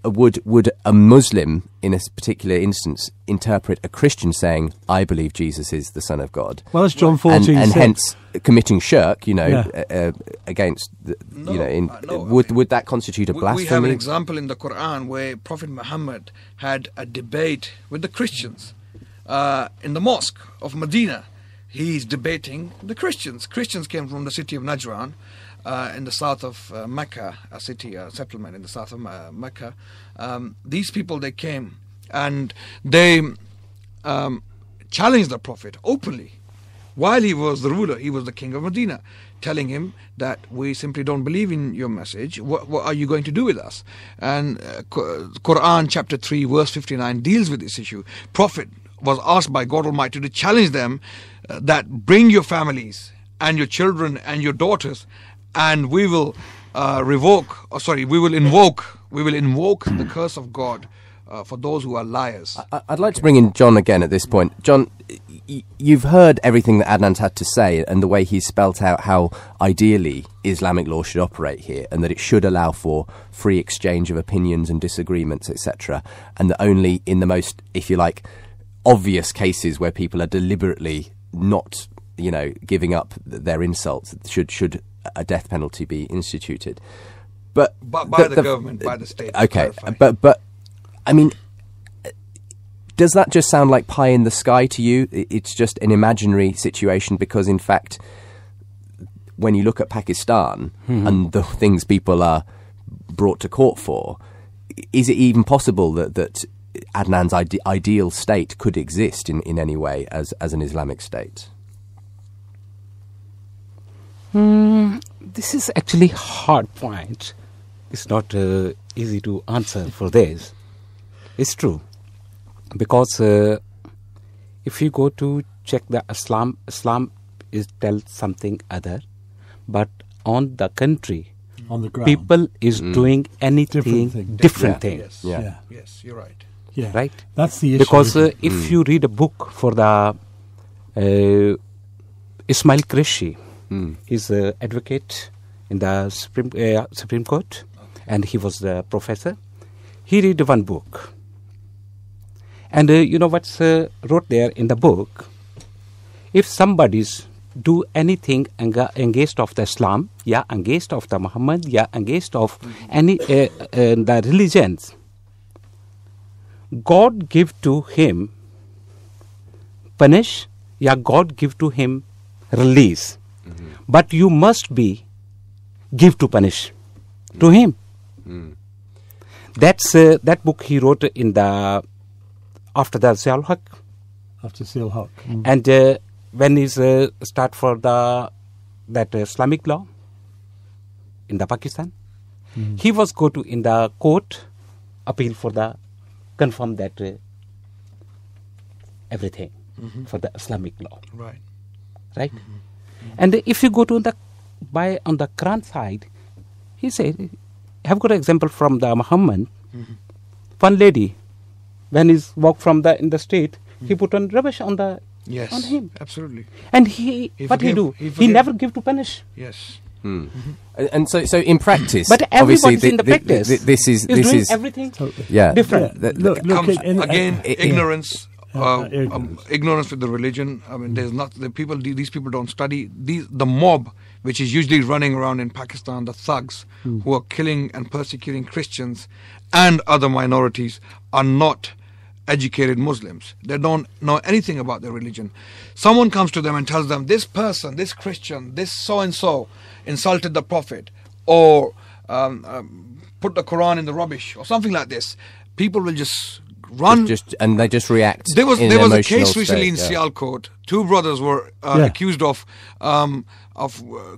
would a Muslim, in a particular instance, interpret a Christian saying, I believe Jesus is the Son of God? Well, that's John 14. And hence committing shirk, against, would that constitute a blasphemy? We have an example in the Quran where Prophet Muhammad had a debate with the Christians in the mosque of Medina. He's debating the Christians. Christians came from the city of Najran, in the south of Mecca, a city, a settlement in the south of Mecca. These people, they came and they challenged the Prophet openly. While he was the ruler, he was the king of Medina, telling him that we simply don't believe in your message. What are you going to do with us? And Quran chapter 3 verse 59 deals with this issue. Prophet was asked by God Almighty to challenge them that bring your families and your children and your daughters, and we will invoke the curse of God for those who are liars. I'd like to bring in John again at this point. John, you've heard everything that Adnan's had to say and the way he's spelt out how ideally Islamic law should operate here, and that it should allow for free exchange of opinions and disagreements, etc., and that only in the most, if you like, obvious cases where people are deliberately not, giving up their insults, should a death penalty be instituted. But by the government, by the state. Okay, but I mean, does that just sound like pie in the sky to you? It's just an imaginary situation because, in fact, when you look at Pakistan and the things people are brought to court for, is it even possible that Adnan's ideal state could exist in any way as an Islamic state? This is actually hard point. It's not easy to answer for this. It's true. Because if you go to check the Islam is tells something other, but on the country, on the ground, people is doing anything different thing. Yes, you're right. Yeah, right. That's the issue. Because if you read a book for the Ismail Qureshi, he's an advocate in the Supreme Court, and he was the professor. He read one book. And you know what's wrote there in the book? If somebody's do anything against of the Islam, against of the Muhammad, against of any the religions, God give to him punish, God give to him release. But you must be give to punish to him. That's that book he wrote in the after the Zia-ul Haq. After Zia-ul Haq. And when he's start for that Islamic law in the Pakistan, he was go to in the court appeal for the confirm that everything for the Islamic law. Right. And if you go to the on the Quran side, he said, have got an example from the Muhammad. One lady, when he walk from in the street, he put on rubbish on on him. Absolutely. And he never give to punish. Yes. And so in practice, but obviously in the practice, this is doing everything different. Look, again, ignorance. Ignorance with the religion. I mean, there's not these people don't study. The mob, which is usually running around in Pakistan, the thugs who are killing and persecuting Christians and other minorities, are not educated Muslims. They don't know anything about their religion. Someone comes to them and tells them, this person, this Christian, this so-and-so insulted the Prophet, or put the Quran in the rubbish, or something like this. People will just run, and they just react. There was a case recently in state, Sialkot. Two brothers were accused of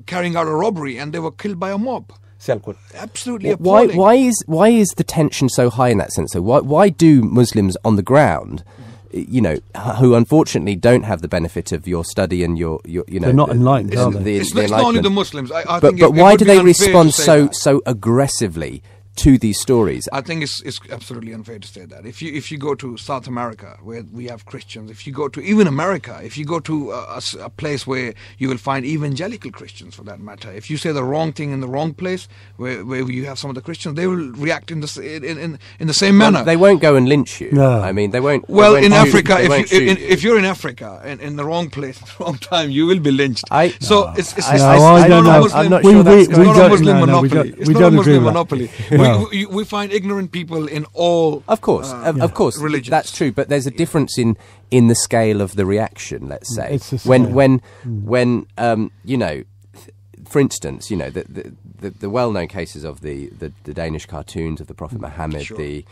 carrying out a robbery, and they were killed by a mob. Sialkot. Absolutely appalling. Why is the tension so high in that sense? So why do Muslims on the ground, who unfortunately don't have the benefit of your study and your they're not enlightened, are they? It's not only the Muslims. I think but why do they respond so aggressively to these stories? I think it's absolutely unfair to say that. If you go to South America, where we have Christians, if you go to even America, if you go to a place where you will find evangelical Christians, for that matter, if you say the wrong thing in the wrong place, where you have some of the Christians, they will react in the same manner. They won't go and lynch you. No. I mean, they won't. Well, in Africa, if you're in Africa and in the wrong place at the wrong time, you will be lynched. I don't know. I'm not sure that's it's not a Muslim monopoly. We don't agree with monopoly. We find ignorant people in all of course religions. That's true, but there's a difference in the scale of the reaction, let's say. It's the when for instance, you know, the well-known cases of the Danish cartoons of the Prophet Muhammad, Sure.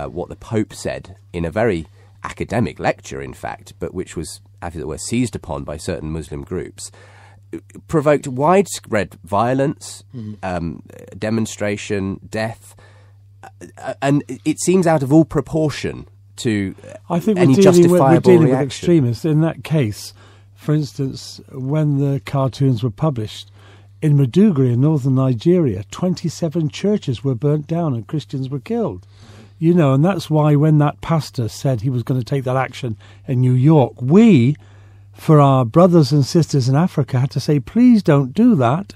What the Pope said in a very academic lecture, in fact, but which was, as it were, seized upon by certain Muslim groups, provoked widespread violence, demonstration, death, and it seems out of all proportion to I think any we're justifiable dealing reaction. with extremists. In that case, for instance, when the cartoons were published, in Maiduguri in northern Nigeria, 27 churches were burnt down and Christians were killed. You know, and that's why when that pastor said he was going to take that action in New York, we, for our brothers and sisters in Africa, had to say, please don't do that.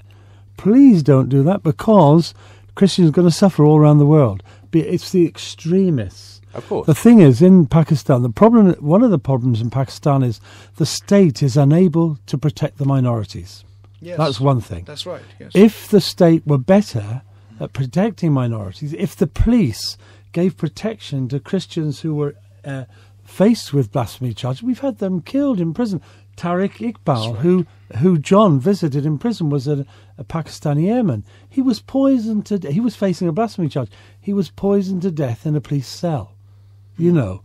Please don't do that, because Christians are going to suffer all around the world. But it's the extremists. Of course. The thing is, in Pakistan, one of the problems in Pakistan is the state is unable to protect the minorities. Yes. That's one thing. That's right, yes. If the state were better at protecting minorities, if the police gave protection to Christians who were faced with blasphemy charges, we've had them killed in prison. Tariq Iqbal, right. who John visited in prison, was a Pakistani airman. He was poisoned to he was facing a blasphemy charge. He was poisoned to death in a police cell. You know.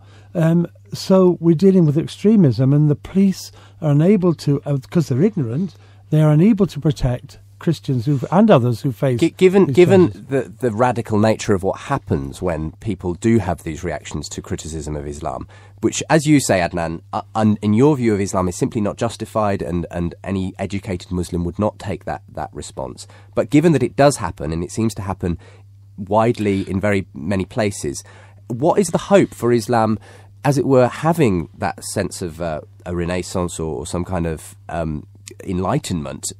So we're dealing with extremism, and the police are unable to, because they're ignorant, they are unable to protect Christians and others who face given these charges. the radical nature of what happens when people do have these reactions to criticism of Islam, which, as you say, Adnan, in your view of Islam is simply not justified, and any educated Muslim would not take that response. But given that it does happen, and it seems to happen widely in very many places, what is the hope for Islam, as it were, having that sense of a renaissance or some kind of enlightenment,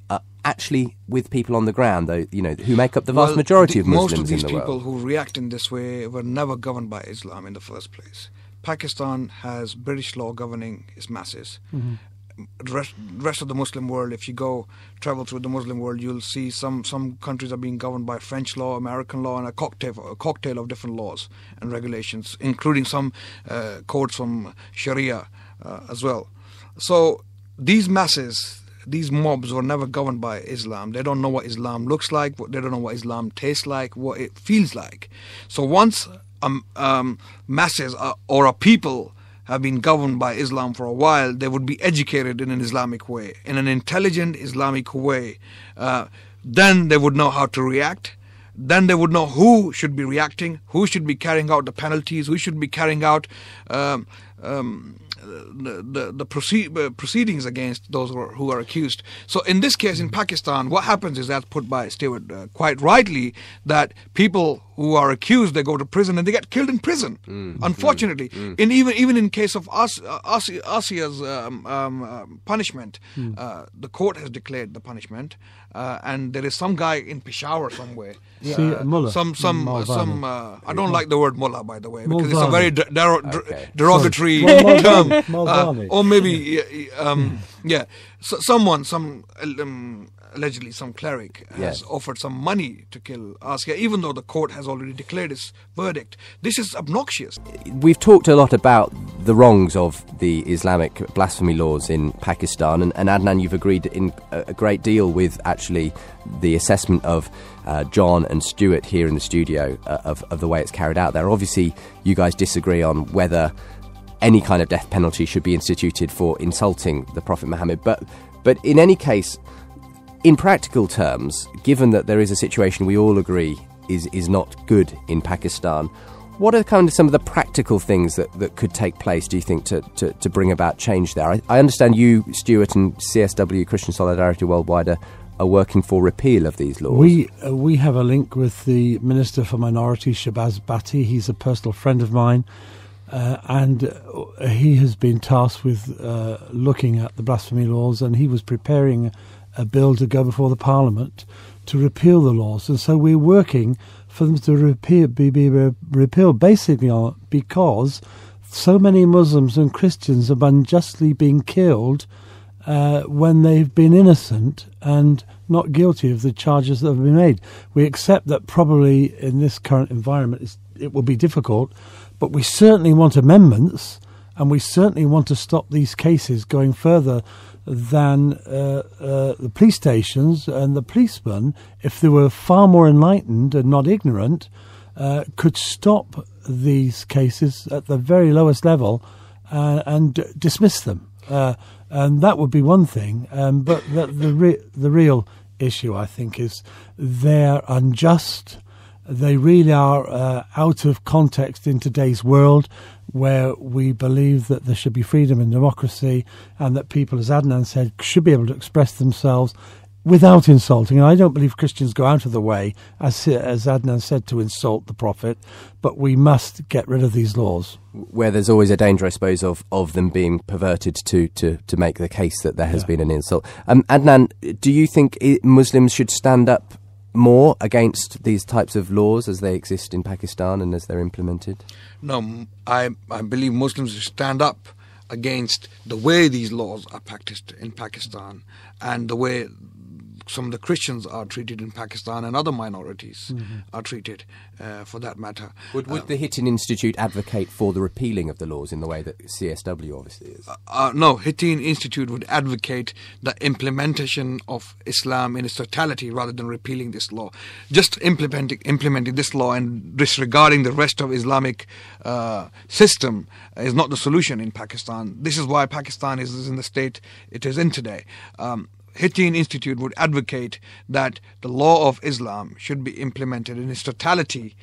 actually with people on the ground, though, you know, who make up the vast majority of Muslims in the world? Most of these people who react in this way were never governed by Islam in the first place. Pakistan has British law governing its masses. Mm-hmm. The rest of the Muslim world, if you travel through the Muslim world, you'll see some countries are being governed by French law, American law, and a cocktail of different laws and regulations, including some codes from Sharia as well. So these masses, these mobs were never governed by Islam. They don't know what Islam looks like. They don't know what Islam tastes like, what it feels like. So once masses or a people have been governed by Islam for a while, they would be educated in an Islamic way, in an intelligent Islamic way. Then they would know how to react. Then they would know who should be reacting, who should be carrying out the penalties, who should be carrying out the proceedings against those who are accused. So in this case, in Pakistan, what happens is, that's put by Stuart quite rightly, that people who are accused, they go to prison and they get killed in prison. Unfortunately, and even in case of Asia's punishment, the court has declared the punishment, and there is some guy in Peshawar somewhere. Mullah. I don't like the word mullah, by the way, because it's a very derogatory Sorry. term. Mulvani. Or maybe, someone, allegedly some cleric has offered some money to kill Asia, even though the court has already declared its verdict. This is obnoxious. We've talked a lot about the wrongs of the Islamic blasphemy laws in Pakistan, and Adnan, you've agreed in a great deal with actually the assessment of John and Stuart here in the studio of the way it's carried out there. Obviously, you guys disagree on whether any kind of death penalty should be instituted for insulting the Prophet Muhammad, but in any case, in practical terms, given that there is a situation we all agree is not good in Pakistan, what are kind of some of the practical things that could take place, do you think, to bring about change there? I understand you, Stuart, and CSW, Christian Solidarity Worldwide, are working for repeal of these laws. We have a link with the Minister for Minorities, Shahbaz Bhatti. He's a personal friend of mine, and he has been tasked with looking at the blasphemy laws, and he was preparing a bill to go before the Parliament to repeal the laws. And so we're working for them to be repealed, basically because so many Muslims and Christians have unjustly been killed when they've been innocent and not guilty of the charges that have been made. We accept that probably in this current environment it will be difficult, but we certainly want amendments, and we certainly want to stop these cases going further than the police stations, and the policemen, if they were far more enlightened and not ignorant, could stop these cases at the very lowest level and dismiss them. And that would be one thing. But the real issue, I think, is they're unjust. They really are out of context in today's world, where we believe that there should be freedom and democracy, and that people, as Adnan said, should be able to express themselves without insulting. And I don't believe Christians go out of the way, as Adnan said, to insult the Prophet, but we must get rid of these laws. Where there's always a danger, I suppose, of them being perverted to make the case that there has been an insult. Adnan, do you think Muslims should stand up more against these types of laws as they exist in Pakistan and as they're implemented? No, I believe Muslims should stand up against the way these laws are practiced in Pakistan and the way some of the Christians are treated in Pakistan and other minorities are treated, for that matter. Would the Hittin Institute advocate for the repealing of the laws in the way that CSW obviously is? No, Hittin Institute would advocate the implementation of Islam in its totality rather than repealing this law. Just implementing this law and disregarding the rest of Islamic system is not the solution in Pakistan. This is why Pakistan is in the state it is in today. Hittin Institute would advocate that the law of Islam should be implemented in its totality,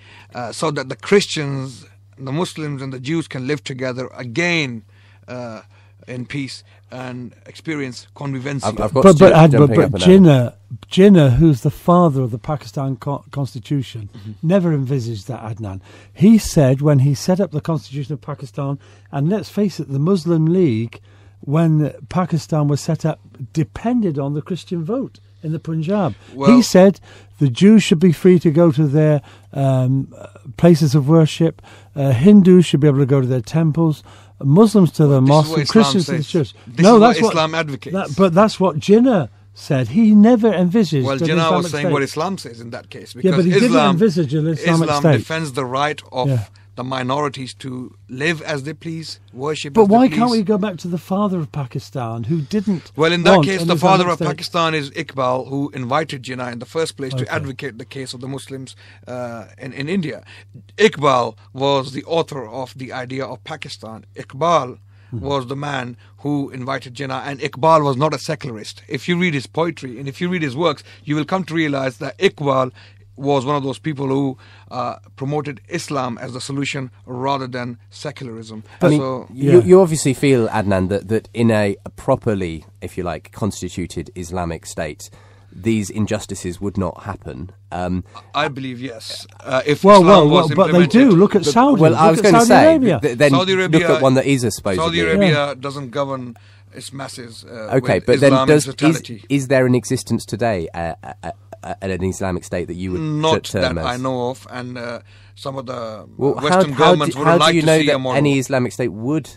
so that the Christians, the Muslims and the Jews can live together again in peace and experience convivencia. But Jinnah, who's the father of the Pakistan constitution, never envisaged that, Adnan. He said when he set up the constitution of Pakistan, and let's face it, the Muslim League, when Pakistan was set up, depended on the Christian vote in the Punjab. Well, he said the Jews should be free to go to their places of worship, Hindus should be able to go to their temples, Muslims to their mosques, and Christians to the church. That's what Islam advocates. But that's what Jinnah said. He never envisaged. Well, Jinnah was saying what Islam says in that case. Because but he didn't envisage an Islamic Islam state. Defends the right of the minorities to live as they please, worship but as they why please. Can't we go back to the father of Pakistan, who didn't? Well, in that case, the father of Pakistan is Iqbal, who invited Jinnah in the first place to advocate the case of the Muslims in India. Iqbal was the author of the idea of Pakistan. Iqbal was the man who invited Jinnah, and Iqbal was not a secularist. If you read his poetry and if you read his works, you will come to realize that Iqbal was one of those people who promoted Islam as the solution rather than secularism. You obviously feel, Adnan, that in a properly, if you like, constituted Islamic state, these injustices would not happen. I believe yes. If Islam was but they do. Look at Saudi. Well, I was going to say, then Saudi Arabia, look at one that is supposedly. Saudi Arabia doesn't govern its masses. Okay, with but Islam then is there an existence today an Islamic state that you would not term that as? I know of, and some of the Western Western governments would like to see a model. How do you know that any Islamic state would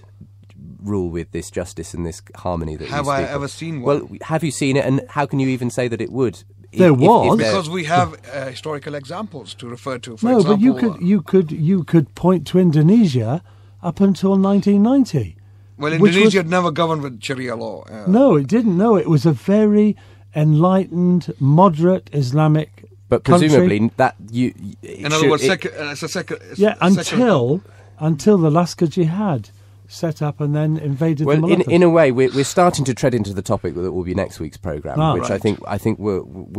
rule with this justice and this harmony that have you speak I ever of? seen one? Well, have you seen it, and how can you even say that it would? Because we have historical examples to refer to. For example, but you could point to Indonesia up until 1990. Well, Indonesia had never governed with Sharia law. No, it didn't. No, it was a very enlightened, moderate Islamic but country. Presumably that you. In other words, it's a secular. Until the Lashkar Jihad set up and then invaded the Malakas. In a way, we're starting to tread into the topic that will be next week's programme, which right. I think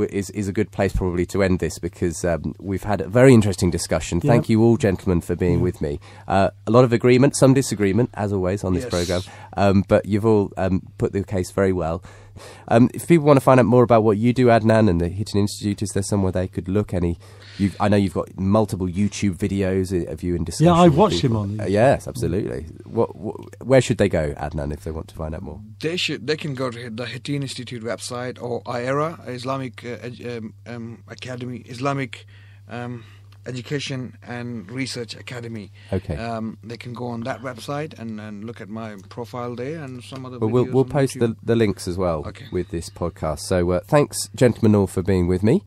is a good place probably to end this, because we've had a very interesting discussion. Yep. Thank you all, gentlemen, for being with me. A lot of agreement, some disagreement, as always, on this programme, but you've all put the case very well. If people want to find out more about what you do, Adnan, and the Hittin Institute, is there somewhere they could look? I know you've got multiple YouTube videos of you in discussion. Yeah, I watch him on these. Yes, absolutely. Where should they go, Adnan, if they want to find out more? They can go to the Hittin Institute website or IERA, Islamic Academy, Islamic Education and Research Academy. Okay. They can go on that website and look at my profile there and some other videos. We'll post the links as well with this podcast. So thanks, gentlemen, all, for being with me.